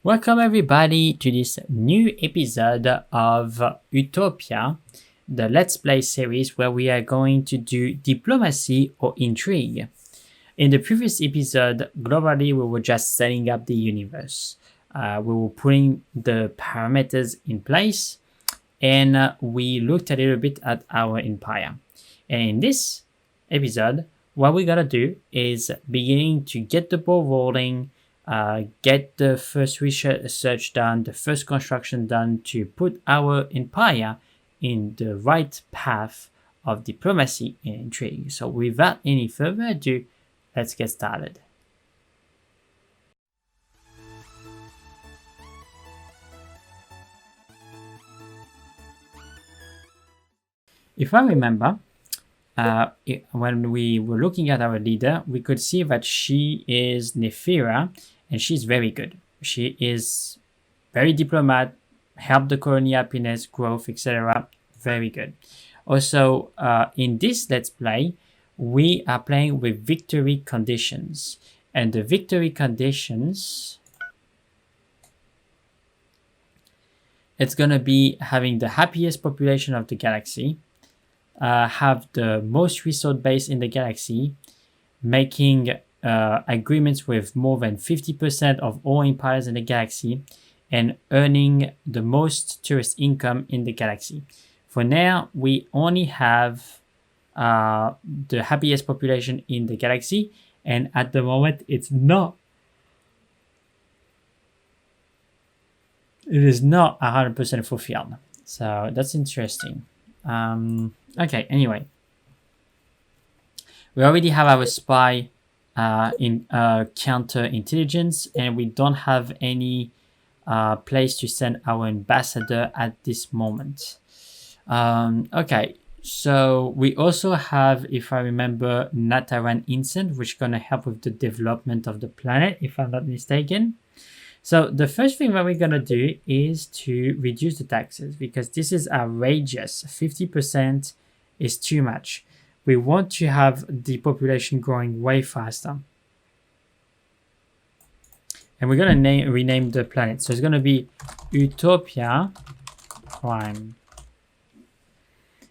Welcome everybody to this new episode of Utopia, the Let's Play series where we are going to do diplomacy or intrigue. In the previous episode, globally we were just setting up the universe. We were putting the parameters in place and we looked a little bit at our empire. And in this episode, what we're gonna do is beginning to get the ball rolling, get the first research done, the first construction done to put our empire in the right path of diplomacy and intrigue. So without any further ado, let's get started. If I remember, when we were looking at our leader, we could see that she is Nephira, and she's very good. She is very diplomat, help the colony happiness, growth, etc. Very good. Also, in this Let's Play, we are playing with victory conditions. And the victory conditions, it's going to be having the happiest population of the galaxy, have the most resource base in the galaxy, making agreements with more than 50% of all empires in the galaxy, and earning the most tourist income in the galaxy. For now, we only have the happiest population in the galaxy, and at the moment it is not 100% fulfilled. So that's interesting. Okay, anyway, we already have our spy in counterintelligence, and we don't have any place to send our ambassador at this moment. Okay, so we also have, if I remember, Nataran Incent, which is going to help with the development of the planet, if I'm not mistaken. So the first thing that we're going to do is to reduce the taxes, because this is outrageous. 50% is too much. We want to have the population growing way faster. And we're going to rename the planet. So it's going to be Utopia Prime.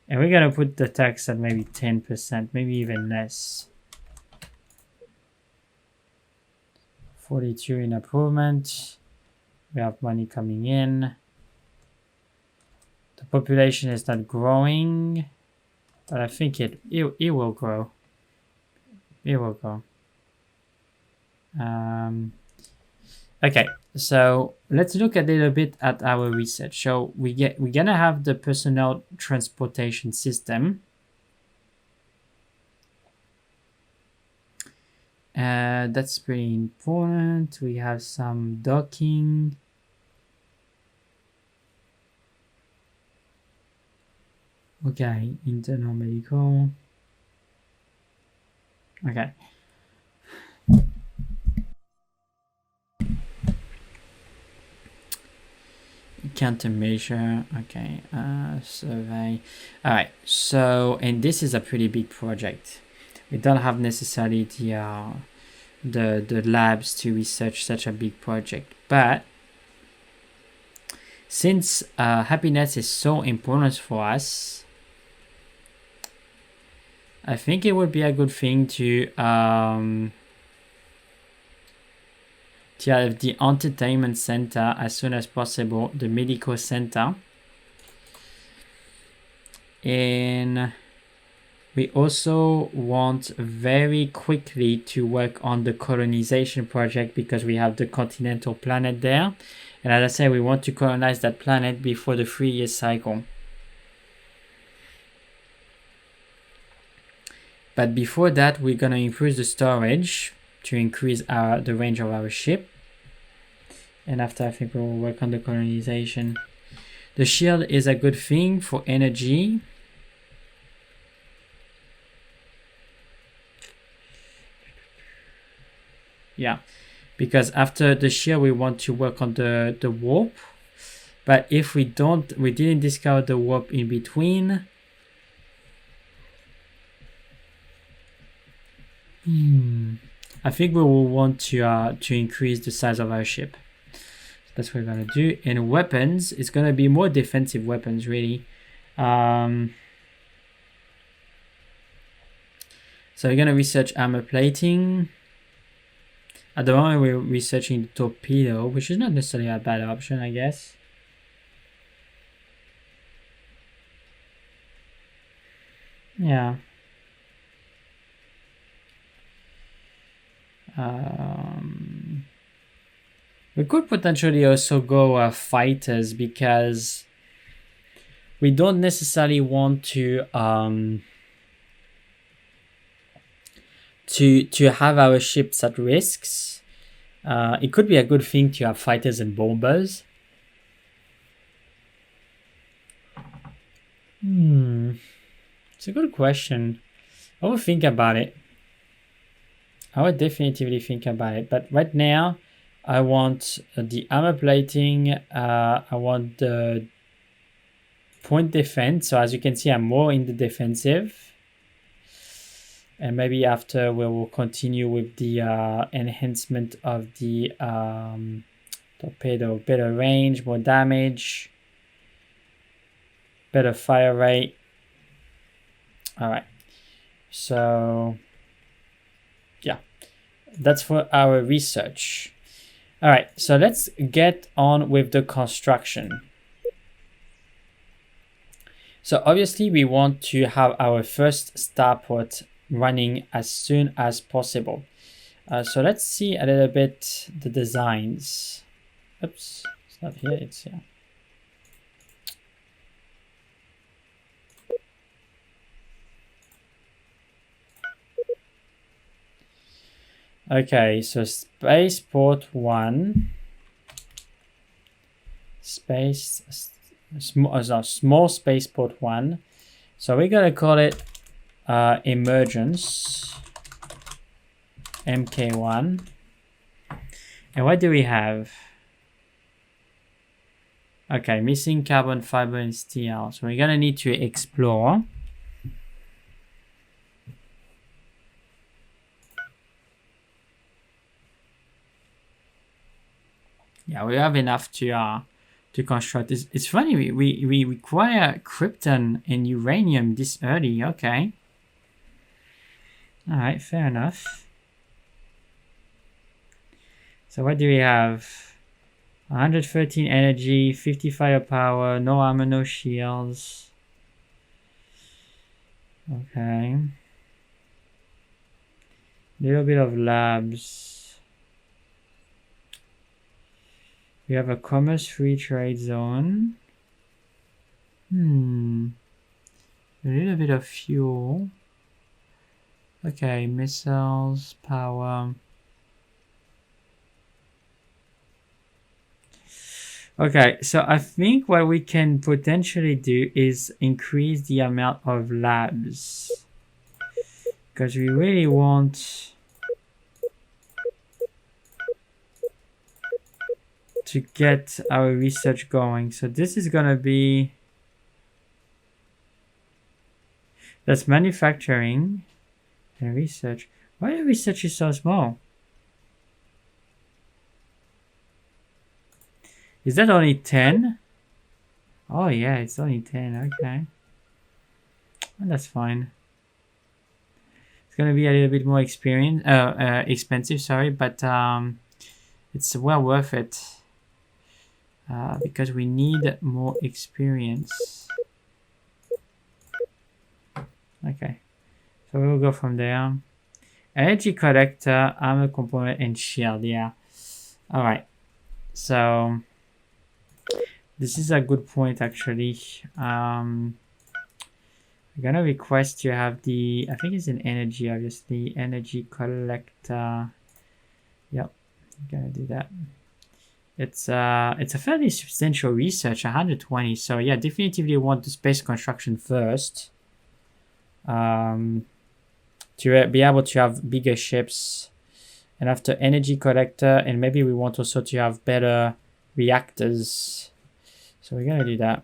And we're going to put the tax at maybe 10%, maybe even less. 42 in improvement. We have money coming in. The population is not growing, but I think it will grow. It will grow. Okay, so let's look a little bit at our research. So we're gonna have the personnel transportation system. That's pretty important. We have some docking. Okay, internal medical. Okay. Countermeasure. Okay. Survey. All right. So, and this is a pretty big project. We don't have necessarily the labs to research such a big project, but since happiness is so important for us, I think it would be a good thing to have the entertainment center as soon as possible, the medical center, and we also want very quickly to work on the colonization project, because we have the continental planet there. And as I said, we want to colonize that planet before the 3-year cycle. But before that, we're going to improve the storage to increase the range of our ship. And after, I think we will work on the colonization. The shield is a good thing for energy. Yeah, because after the shield, we want to work on the warp. But if we didn't discover the warp in between. I think we will want to increase the size of our ship. That's what we're gonna do. And weapons, it's gonna be more defensive weapons, really. So we're gonna research armor plating. At the moment, we're researching the torpedo, which is not necessarily a bad option, I guess. Yeah. We could potentially also go fighters, because we don't necessarily want to have our ships at risks. It could be a good thing to have fighters and bombers. It's a good question. I would think about it. I would definitively think about it. But right now, I want the armor plating. I want the point defense. So as you can see, I'm more in the defensive. And maybe after we will continue with the enhancement of the torpedo. Better range, more damage, better fire rate. All right. So yeah, that's for our research. All right, so let's get on with the construction. So obviously we want to have our first starport running as soon as possible. So let's see a little bit the designs. Oops, it's not here, it's here. Okay, so spaceport 1, small spaceport 1. So we're gonna call it emergence MK1. And what do we have? Okay, missing carbon fiber and steel. So we're gonna need to explore. Yeah, we have enough to construct. It's funny, we require krypton and uranium this early. Okay. All right, fair enough. So what do we have? 113 energy, 50 firepower, no armor, no shields. Okay. Little bit of labs. We have a commerce free trade zone. A little bit of fuel. Okay, missiles, power. Okay, so I think what we can potentially do is increase the amount of labs, because we really want to get our research going. So this is gonna be, that's manufacturing and research. Why the research is so small? Is that only 10? Oh yeah, it's only 10, okay. Well, that's fine. It's gonna be a little bit more expensive, sorry, but it's well worth it. Because we need more experience. Okay, so we'll go from there. Energy collector, armor component, and shield. Yeah. All right. So this is a good point, actually. I'm gonna request to have the, I think it's an energy, obviously, energy collector. Yep, I'm gonna do that. It's a fairly substantial research, 120. So yeah, definitively want the space construction first. To be able to have bigger ships, and after energy collector, and maybe we want also to have better reactors. So we're gonna do that.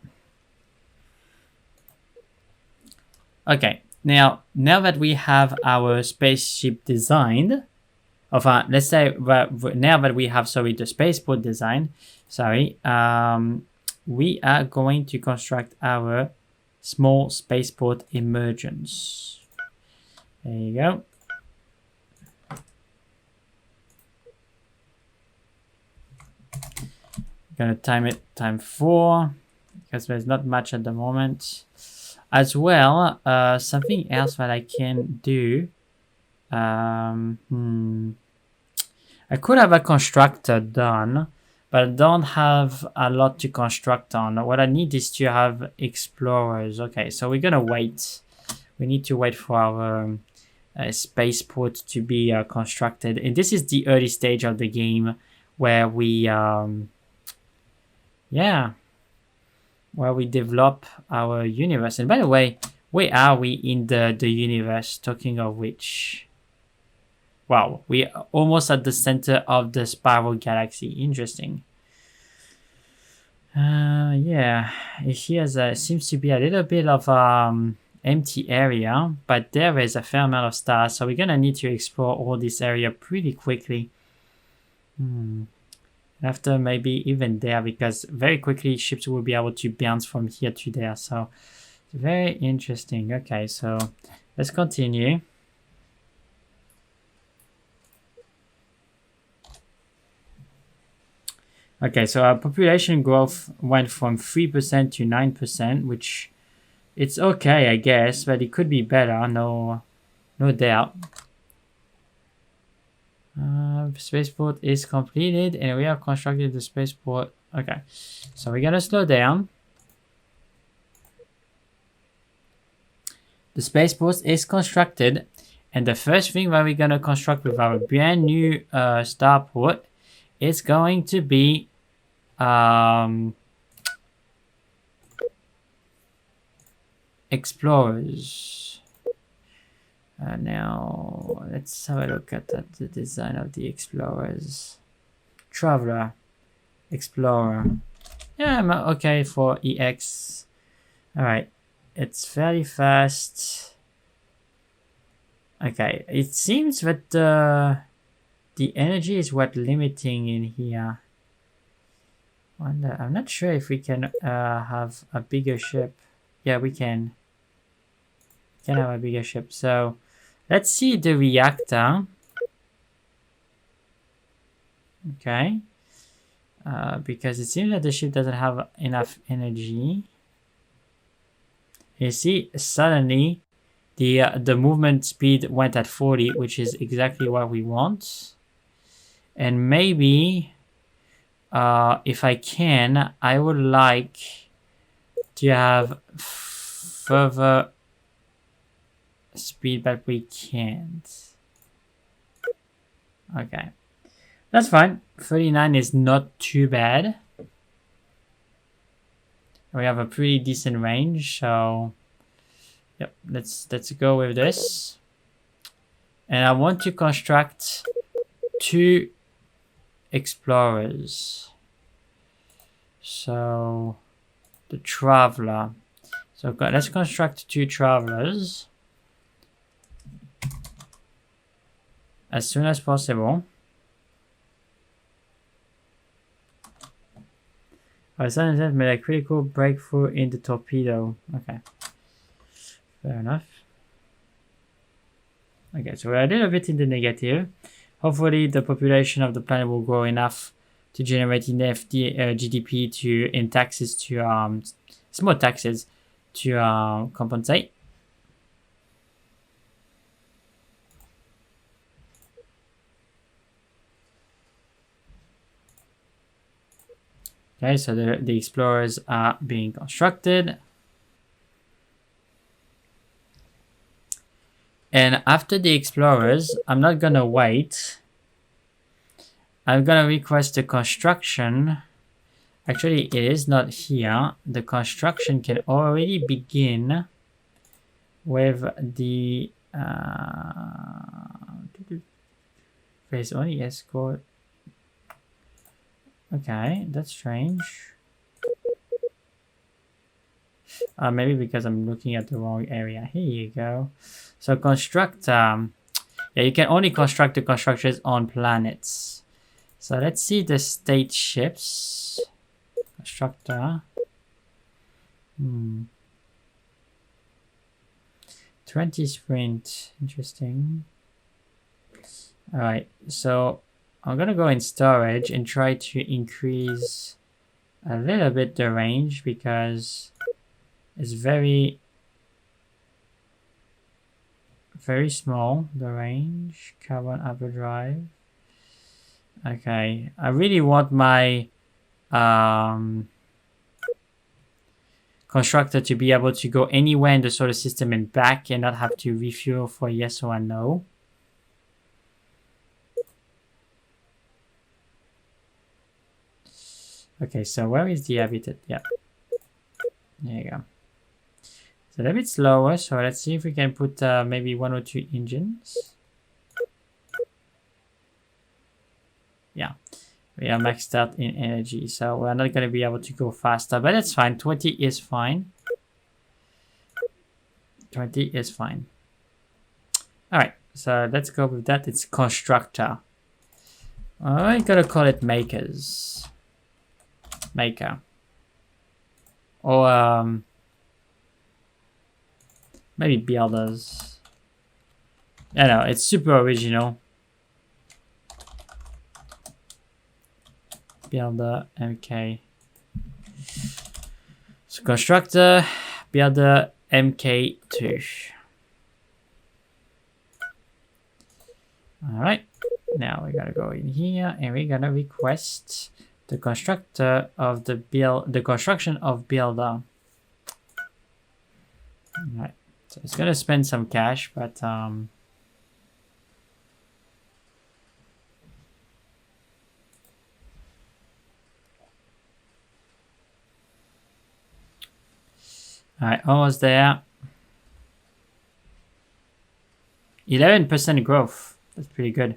Okay, now that we have our spaceship designed, let's say now that we have the spaceport design, we are going to construct our small spaceport emergence. There you go. Gonna time it time 4 because there's not much at the moment. As well, something else that I can do. I could have a constructor done, but I don't have a lot to construct on. What I need is to have explorers. Okay, so we're gonna wait. We need to wait for our spaceport to be constructed. And this is the early stage of the game where we, where we develop our universe. And by the way, where are we in the universe? Talking of which, wow, we're almost at the center of the spiral galaxy. Interesting. Yeah, here seems to be a little bit of empty area, but there is a fair amount of stars, so we're gonna need to explore all this area pretty quickly. After maybe even there, because very quickly ships will be able to bounce from here to there. So very interesting. Okay, so let's continue. Okay, so our population growth went from 3% to 9%, which it's okay, I guess, but it could be better, no doubt. Spaceport is completed and we have constructed the spaceport. Okay, so we're gonna slow down. The spaceport is constructed, and the first thing that we're gonna construct with our brand new starport is going to be explorers. Now let's have a look at the design of the explorers. Traveler, explorer. Yeah, I'm okay for EX. All right, it's fairly fast. Okay, it seems that the energy is what limiting in here. I'm not sure if we can have a bigger ship. Yeah, we can. Can have a bigger ship. So let's see the reactor. Okay. Because it seems that the ship doesn't have enough energy. You see, suddenly the movement speed went at 40, which is exactly what we want. And maybe if I can, I would like to have further speed, but we can't. Okay, that's fine. 39 is not too bad. We have a pretty decent range, so yep, let's go with this. And I want to construct 2 explorers. So the traveler. So let's construct 2 travelers as soon as possible. Our son has made a critical breakthrough in the torpedo. Okay, fair enough. Okay, so we're a little bit in the negative. Hopefully the population of the planet will grow enough to generate enough GDP in taxes to small taxes to compensate. Okay, so the explorers are being constructed. And after the explorers, I'm not gonna wait. I'm gonna request the construction. Actually, it is not here. The construction can already begin with the phase only escort. Okay, that's strange. Maybe because I'm looking at the wrong area. Here you go. So construct. Yeah, Yeah, you can only construct the constructors on planets. So let's see the state ships. Constructor. 20 sprint. Interesting. Alright, so I'm gonna go in storage and try to increase a little bit the range because it's very small, the range. Carbon hyperdrive. Okay, I really want my constructor to be able to go anywhere in the solar system and back and not have to refuel for yes or no. Okay, so where is the habitat? Yeah. There you go. It's a little bit slower, so let's see if we can put maybe 1 or 2 engines. Yeah, we are maxed out in energy, so we're not going to be able to go faster, but that's fine. 20 is fine. 20 is fine. All right, so let's go with that. It's constructor. I'm going to call it makers. Maker. Or maybe builders. I know, it's super original. Builder, MK. So constructor, builder, MK2. Alright, now we gotta go in here and we're gonna request the constructor of the construction of builder. Alright, so it's gonna spend some cash, but alright, almost there. 11% growth. That's pretty good.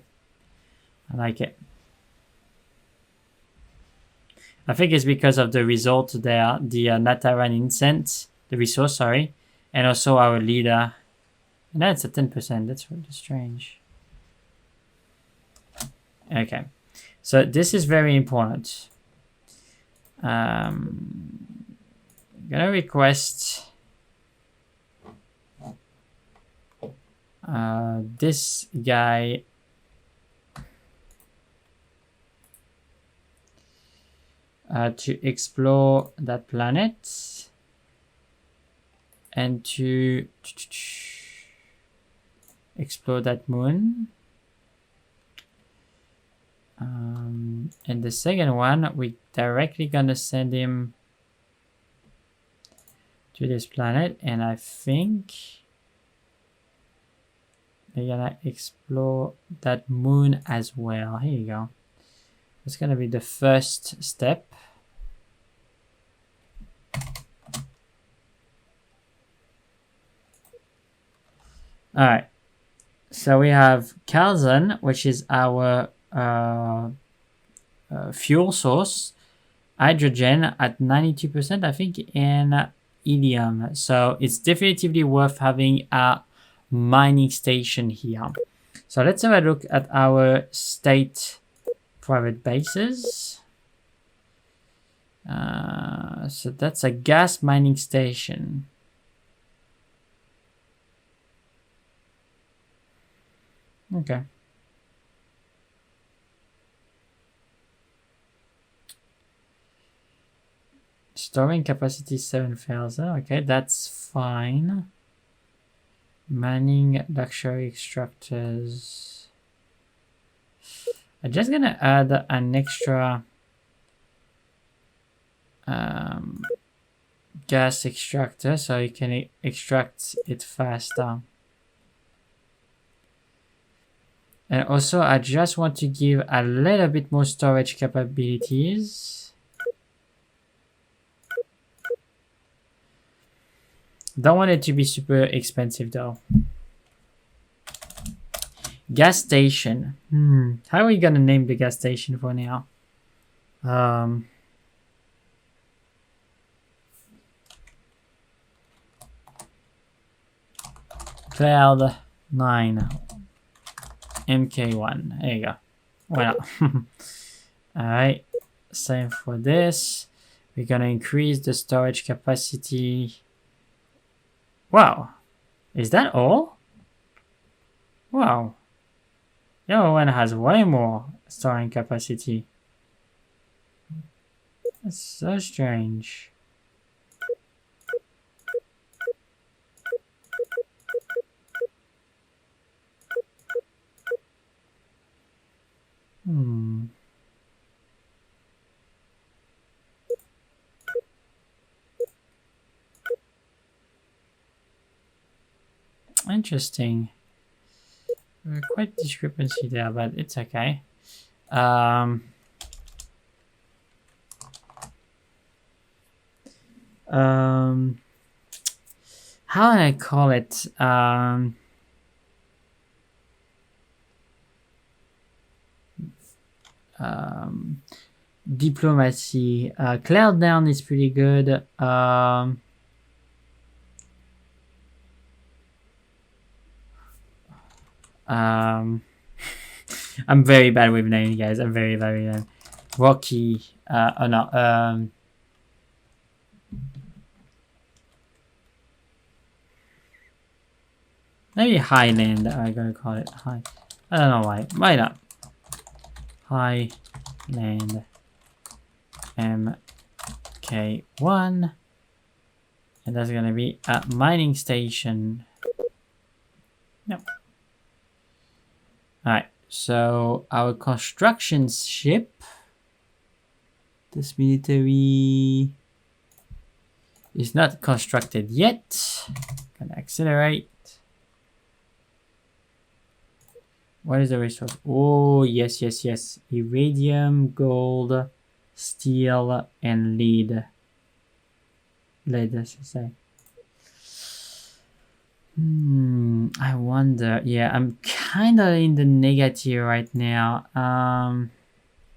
I like it. I think it's because of the result there, the Nataran incense, the resource, sorry, and also our leader. And that's at 10%. That's really strange. Okay, so this is very important. I'm gonna request this guy to explore that planet and to explore that moon. And the second one, we directly gonna send him to this planet, and I think they're gonna explore that moon as well. Here you go. It's gonna be the first step. All right, so we have Calzon, which is our fuel source, hydrogen at 92%, I think, and helium. So it's definitively worth having a mining station here. So let's have a look at our state private bases. So that's a gas mining station. Okay. Storing capacity 7,000. Okay, that's fine. Mining luxury extractors. I'm just gonna add an extra gas extractor so you can extract it faster. And also, I just want to give a little bit more storage capabilities. Don't want it to be super expensive though. Gas station. How are we gonna name the gas station for now? Cloud 9. MK1. There you go. Why not? Alright, same for this. We're gonna increase the storage capacity. Wow, is that all? Wow, the other one has way more storing capacity. That's so strange. Interesting. Quite discrepancy there, but it's okay. How do I call it? Diplomacy. Cloud down is pretty good. I'm very bad with names, guys. I'm very bad. Rocky. Oh no. Maybe Highland. I'm gonna call it High. I don't know why. Why not? Highland MK1, and that's gonna be a mining station. No. Alright, so our construction ship, this military is not constructed yet. Gonna accelerate. What is the resource? Oh, yes. Iridium, gold, steel, and lead. Lead, I should say. I wonder. Yeah, I'm kind of in the negative right now.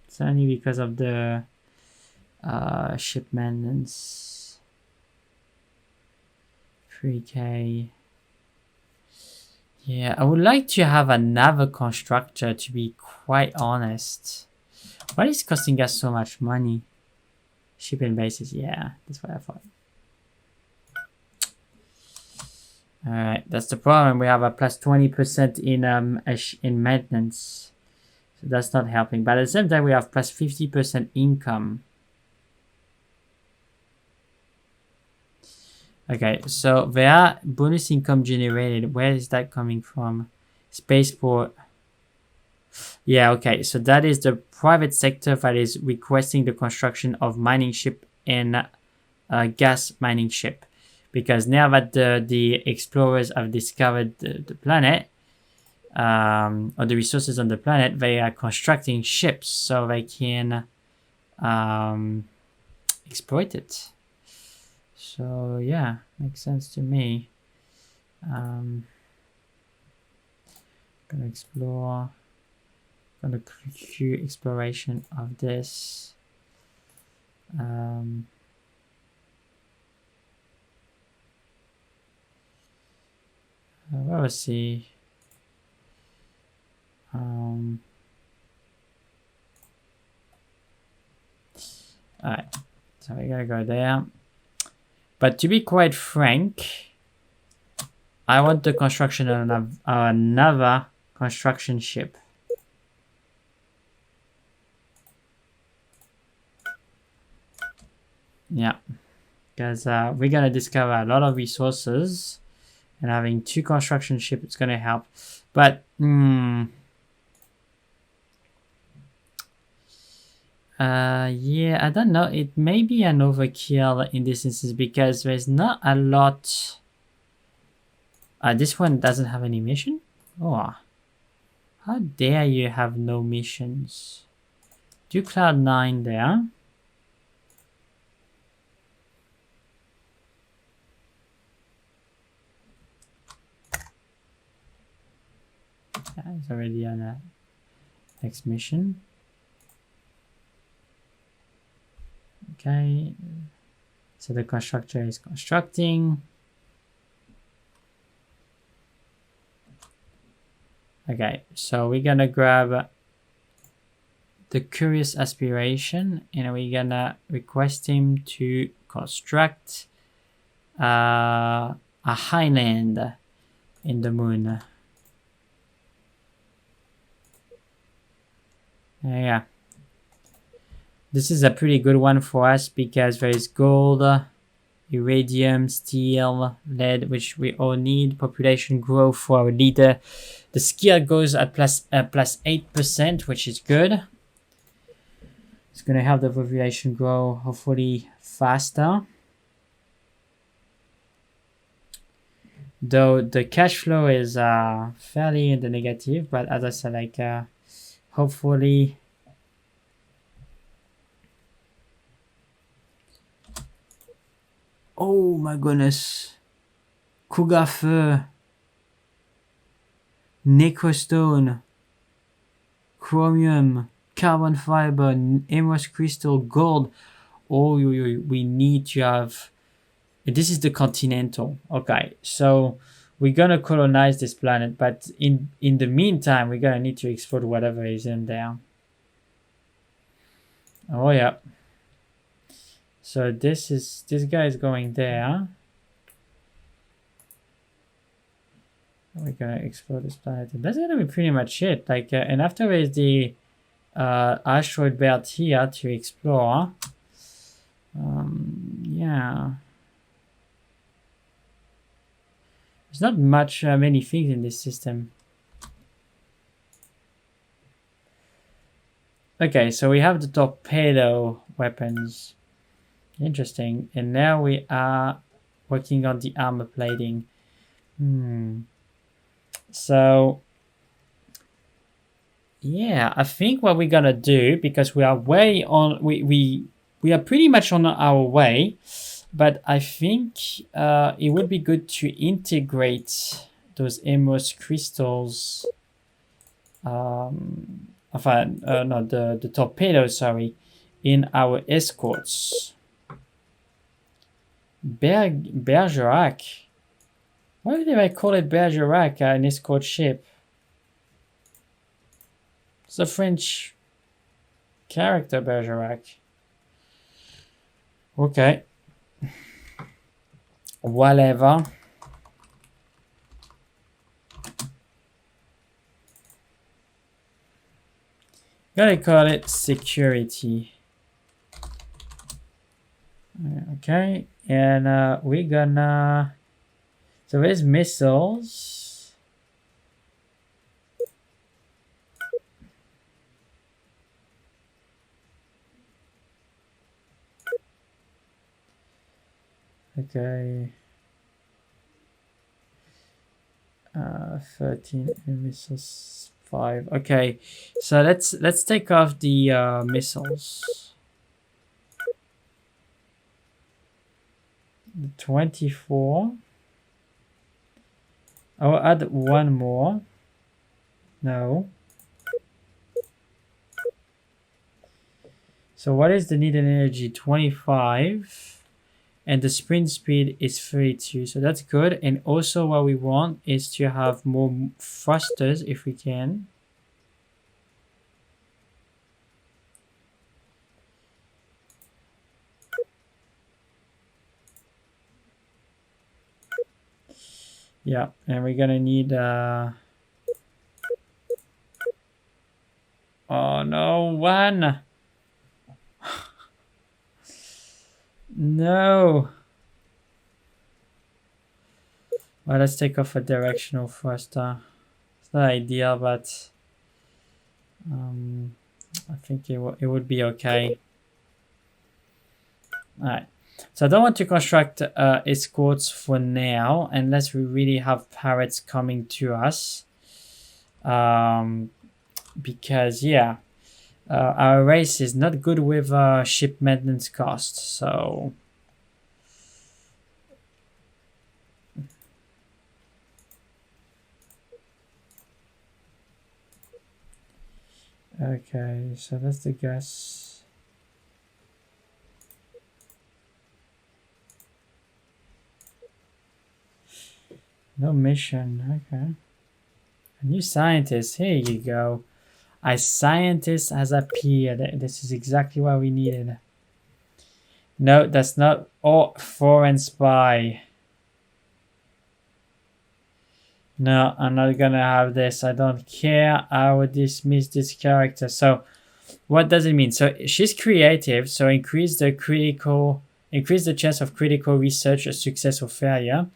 Certainly because of the ship maintenance. 3K. Yeah, I would like to have another constructor, to be quite honest. Why is costing us so much money? Shipping bases, yeah, that's what I thought. Alright, that's the problem. We have a plus 20% in maintenance. So that's not helping. But at the same time, we have plus 50% income. Okay, so there are bonus income generated. Where is that coming from? Spaceport. Yeah, okay, so that is the private sector that is requesting the construction of mining ship and gas mining ship. Because now that the explorers have discovered the planet, or the resources on the planet, they are constructing ships so they can exploit it. So yeah, makes sense to me. Gonna explore. Gonna queue exploration of this. Let's see. Alright, so we gotta go there. But to be quite frank, I want the construction of another construction ship. Yeah, because we're gonna discover a lot of resources, and having 2 construction ships is gonna help. But yeah, I don't know. It may be an overkill in this instance because there's not a lot. This one doesn't have any mission. Oh, how dare you have no missions? Do Cloud9 there. Yeah, it's already on a next mission. Okay, so the constructor is constructing. Okay, so we're gonna grab the Curious Aspiration and we're gonna request him to construct a highland in the moon. Yeah, this is a pretty good one for us because there is gold, iridium, steel, lead, which we all need. Population growth for our leader. The skill goes at plus 8%, which is good. It's going to help the population grow hopefully faster. Though the cash flow is fairly in the negative, but as I said, like hopefully oh my goodness, cougar fur, necrostone, chromium, carbon fiber, emerald crystal, gold. Oh, we need to have. This is the continental. Okay, so we're gonna colonize this planet, but in the meantime, we're gonna need to explode whatever is in there. Oh yeah. So this guy is going there. We're gonna explore this planet. That's gonna be pretty much it. Like, and after is the asteroid belt here to explore. Yeah. There's not much many things in this system. Okay, so we have the torpedo weapons. Interesting. And now we are working on the armor plating. So yeah, I think what we're gonna do, because we are way on, we are pretty much on our way, but I think it would be good to integrate those emerald crystals. No, the torpedoes, sorry, in our escorts. Bergerac. Why did I call it Bergerac, an escort ship? It's a French character, Bergerac. Okay. Whatever. Gotta call it security. Okay, and we're gonna. So there's missiles. Okay. 13 missiles, 5. Okay, so let's take off the missiles. The 24. I'll add one more. No. So what is the needed energy? 25. And the sprint speed is 32. So that's good. And also what we want is to have more thrusters if we can. Yeah, and we're gonna need oh no, one. No. Well, let's take off a directional thruster. It's not ideal, but I think it would be okay. All right. So I don't want to construct escorts for now, unless we really have pirates coming to us. Because yeah, our race is not good with ship maintenance costs. So okay, so that's the gas. No mission, okay. A new scientist. Here you go. A scientist has appeared. This is exactly what we needed. No, that's not. Oh, foreign spy. No, I'm not gonna have this. I don't care. I will dismiss this character. So, what does it mean? So she's creative. So increase the chance of critical research success or failure.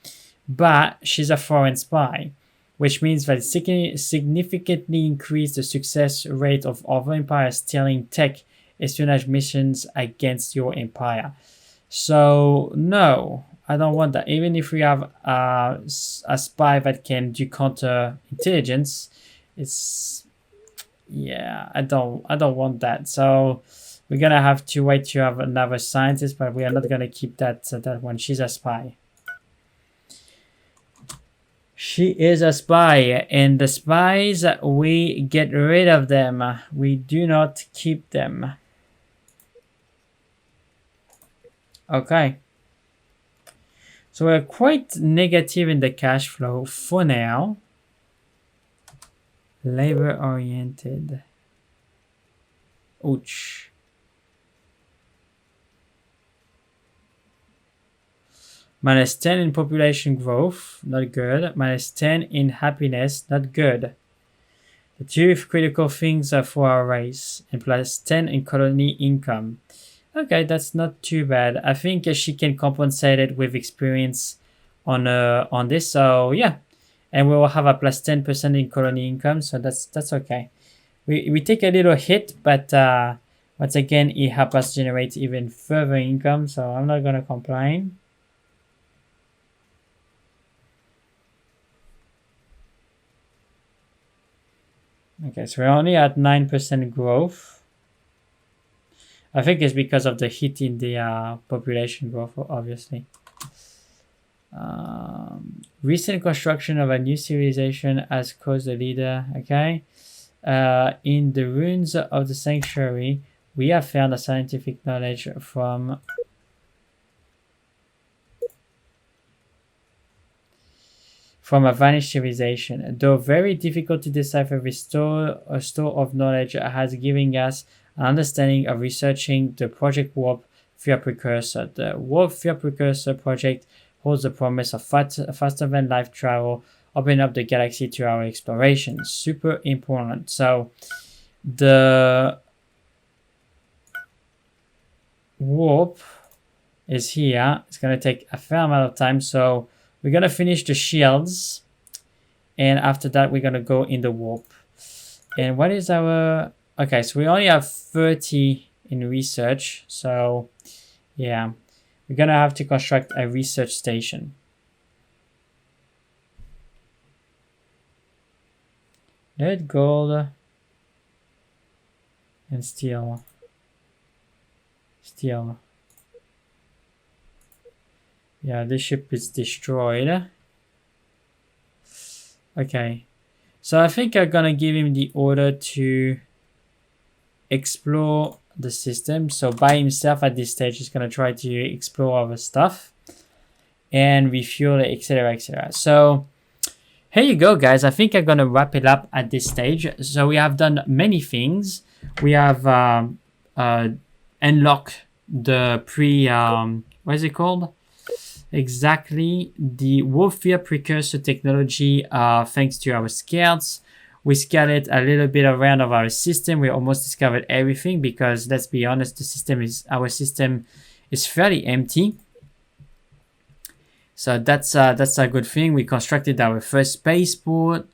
But she's a foreign spy, which means that it significantly increase the success rate of other empires stealing tech espionage missions against your empire. So no, I don't want that. Even if we have a spy that can do counter intelligence, I don't want that. So we're gonna have to wait to have another scientist, but we are not gonna keep that one. She's a spy. She is a spy, and the spies, we get rid of them. We do not keep them. Okay. So we're quite negative in the cash flow for now. Labor oriented. Ouch. -10 in population growth, not good. -10 in happiness, not good. The two critical things are for our race, and +10 in colony income. Okay, that's not too bad. I think she can compensate it with experience on this. So yeah, and we will have a +10% in colony income. So that's okay. We take a little hit, but once again, it helps us generate even further income. So I'm not gonna complain. Okay, so we're only at 9% growth. I think it's because of the hit in the population growth, obviously. Recent construction of a new civilization has caused the leader. Okay. In the ruins of the sanctuary, we have found a scientific knowledge from a vanished civilization. Though very difficult to decipher, this store of knowledge has given us an understanding of researching the Project Warp Fear Precursor. The Warp Fear Precursor project holds the promise of faster than light travel, opening up the galaxy to our exploration. Super important. So the warp is here. It's going to take a fair amount of time. So we're going to finish the shields. And after that, we're going to go in the warp. And what is our... Okay, so we only have 30 in research. So, yeah. We're going to have to construct a research station. Lead, gold, and steel. Steel. Yeah, this ship is destroyed. Okay. So I think I'm gonna give him the order to explore the system. So by himself at this stage, he's gonna try to explore other stuff and refuel it, etc., etc. So here you go, guys. I think I'm gonna wrap it up at this stage. So we have done many things. We have unlocked the what is it called? Exactly, the warfare precursor technology, thanks to our scouts. We scouted a little bit around of our system. We almost discovered everything because, let's be honest, our system is fairly empty. So that's a good thing. We constructed our first spaceport.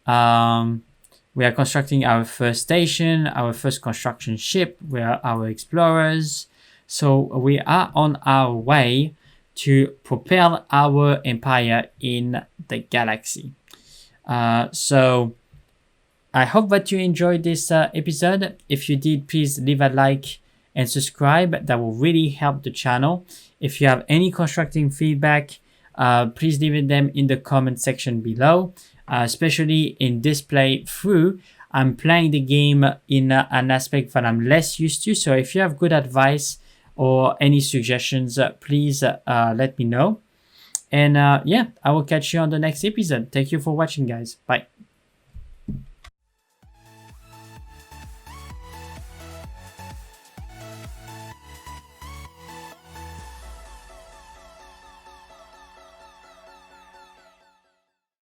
We are constructing our first station, our first construction ship. We are our explorers. So we are on our way to propel our empire in the galaxy. So I hope that you enjoyed this episode. If you did, please leave a like and subscribe. That will really help the channel. If you have any constructing feedback, please leave them in the comment section below. Especially in this playthrough, I'm playing the game in an aspect that I'm less used to. So if you have good advice or any suggestions, please let me know. And yeah, I will catch you on the next episode. Thank you for watching, guys. Bye.